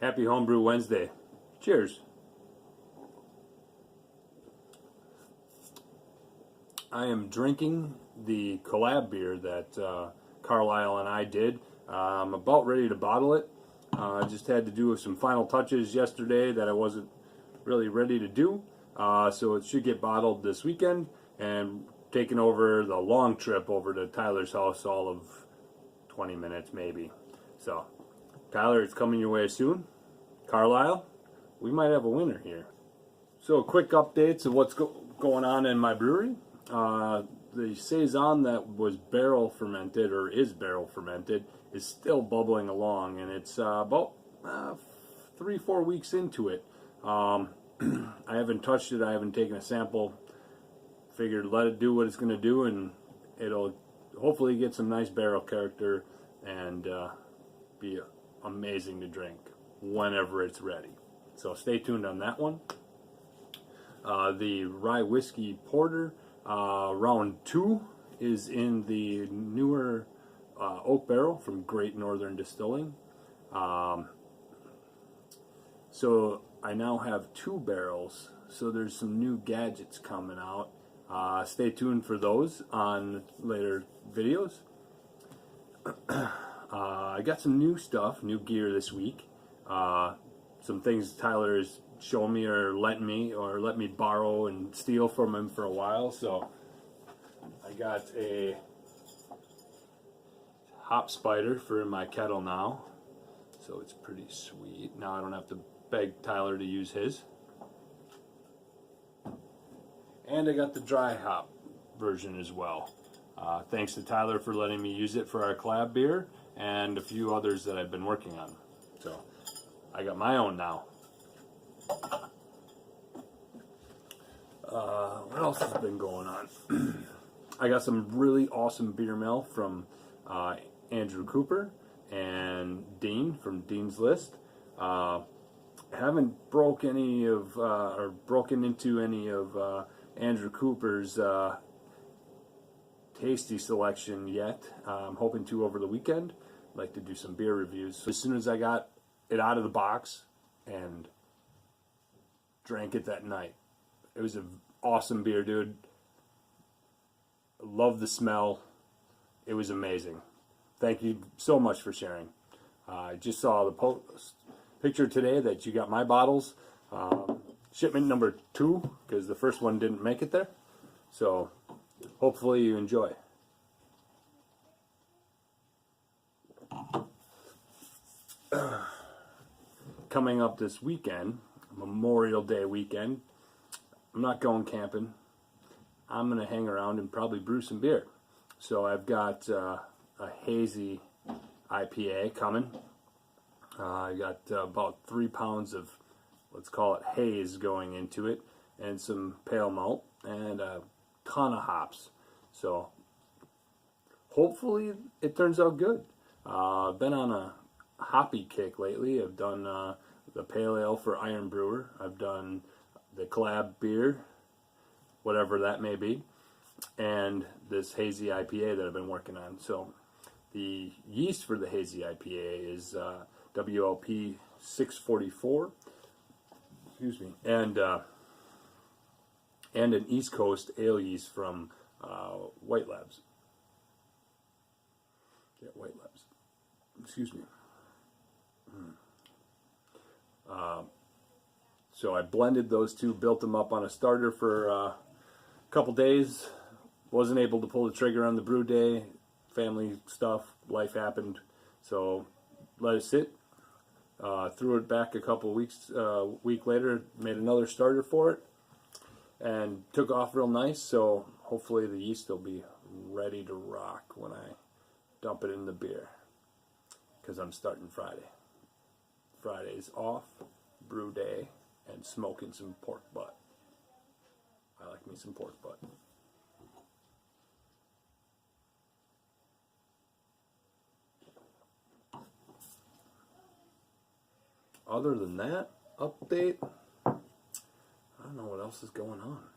Happy Homebrew Wednesday. Cheers. I am drinking the collab beer that Carlisle and I did. I'm about ready to bottle it. I just had to do some final touches yesterday that I wasn't really ready to do. So it should get bottled this weekend and taking over the long trip over to Tyler's house, all of 20 minutes maybe. So, Tyler, it's coming your way soon. Carlisle, we might have a winner here. So, quick updates of what's going on in my brewery. The Saison that was barrel fermented, or is barrel fermented, is still bubbling along, and it's about 3-4 weeks into it. I haven't touched it, I haven't taken a sample. Figured let it do what it's going to do, and it'll hopefully get some nice barrel character and be amazing to drink whenever it's ready. So stay tuned on that one. The Rye Whiskey Porter, round 2 is in the newer oak barrel from Great Northern Distilling. So I now have 2 barrels, so there's some new gadgets coming out. Stay tuned for those on later videos. I got some new stuff, new gear this week. Some things Tyler has shown me or lent me or let me borrow and steal from him for a while. So I got a hop spider for my kettle now. So it's pretty sweet. Now I don't have to beg Tyler to use his. And I got the dry hop version as well. Thanks to Tyler for letting me use it for our collab beer and a few others that I've been working on. So I got my own now. What else has been going on? I got some really awesome beer mail from Andrew Cooper and Dean from Dean's List. Haven't broken into any of Andrew Cooper's tasty selection yet. I'm hoping to over the weekend. I'd like to do some beer reviews. So as soon as I got it out of the box and drank it that night, it was an awesome beer, dude. Love the smell. It was amazing. Thank you so much for sharing. I just saw the picture today that you got my bottles. Shipment number 2, because the first one didn't make it there. So hopefully you enjoy. Coming up this weekend, Memorial Day weekend, I'm not going camping. I'm going to hang around and probably brew some beer. So I've got a hazy IPA coming. I got about 3 pounds of, let's call it haze, going into it, and some pale malt, and a ton of hops. So hopefully it turns out good. I've been on a hoppy kick lately. I've done the pale ale for Iron Brewer. I've done the collab beer, whatever that may be, and this hazy IPA that I've been working on. So the yeast for the hazy IPA is WLP 644. Excuse me, and an East Coast ale yeast from White Labs. Yeah, White Labs. Excuse me. So I blended those two, built them up on a starter for a couple days. Wasn't able to pull the trigger on the brew day. Family stuff, life happened. So let it sit. Threw it back a couple weeks, week later, made another starter for it, and took off real nice. So hopefully the yeast will be ready to rock when I dump it in the beer, because I'm starting Friday. Friday's off, brew day, and smoking some pork butt. I like me some pork butt. Other than that update, I don't know what else is going on.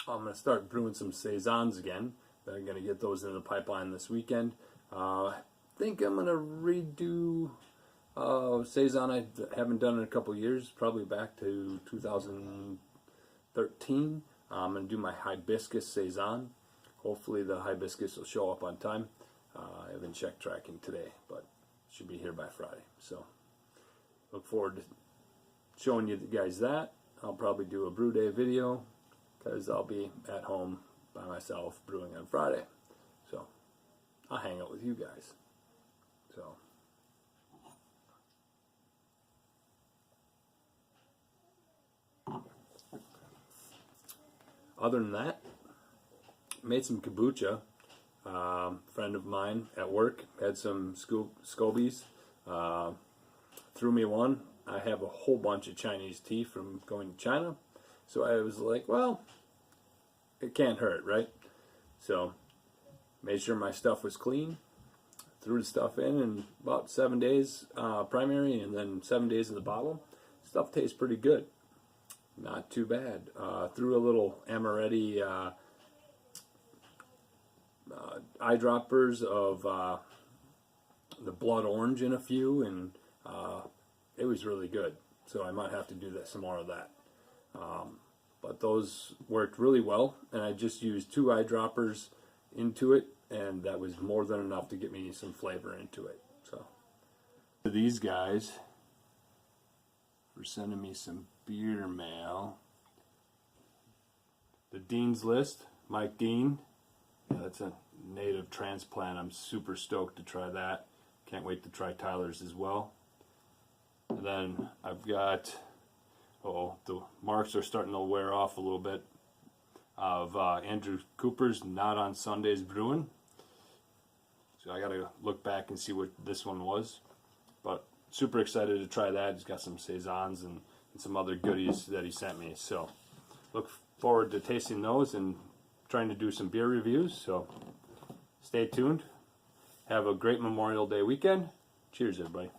I'm going to start brewing some Saisons again. Then I'm going to get those in the pipeline this weekend. I think I'm going to redo Saison I haven't done in a couple years, probably back to 2013. I'm going to do my hibiscus Saison. Hopefully the hibiscus will show up on time. I haven't checked tracking today, but it should be here by Friday. So look forward to showing you guys that. I'll probably do a brew day video because I'll be at home by myself brewing on Friday. So I'll hang out with you guys. So other than that, made some kombucha. Friend of mine at work had some Scobies. Threw me one. I have a whole bunch of Chinese tea from going to China. So I was like, well, it can't hurt, right? So made sure my stuff was clean. Threw the stuff in about 7 days primary and then 7 days in the bottle. Stuff tastes pretty good. Not too bad. Threw a little Amaretti eyedroppers of the blood orange in a few, and it was really good. So I might have to do some more of that. But those worked really well, and I just used 2 eyedroppers into it, and that was more than enough to get me some flavor into it. So these guys for sending me some beer mail. The Dean's List, Mike Dean. Yeah, that's a native transplant. I'm super stoked to try that. Can't wait to try Tyler's as well. And then I've got, the marks are starting to wear off a little bit, of Andrew Cooper's Not on Sundays Brewing. So I got to look back and see what this one was. But super excited to try that. He's got some Saisons and some other goodies that he sent me. So look forward to tasting those and trying to do some beer reviews. So stay tuned. Have a great Memorial Day weekend. Cheers, everybody.